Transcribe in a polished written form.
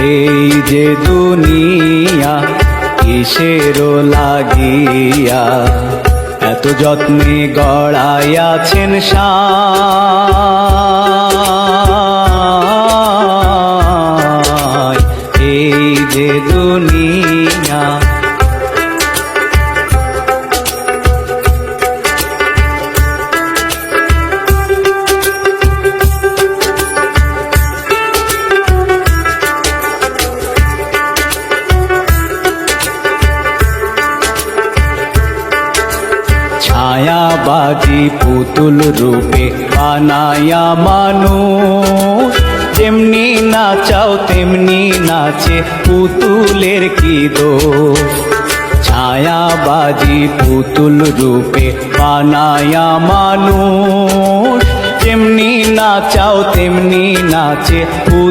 এই যে দুনিয়া কিসেরও লাগিয়া এত যত্নে গড়াইয়াছেন সায়। এই যে দুনিয়া ছায়াবাজি পুতুল রূপে বানায়া মানুষ, যেমনি নাচাও তেমনি নাচে পুতুলের কি দোষ। ছায়াবাজি পুতুল রূপে বানায়া মানুষ, যেমনি নাচাও তেমনি নাচে পুতুল।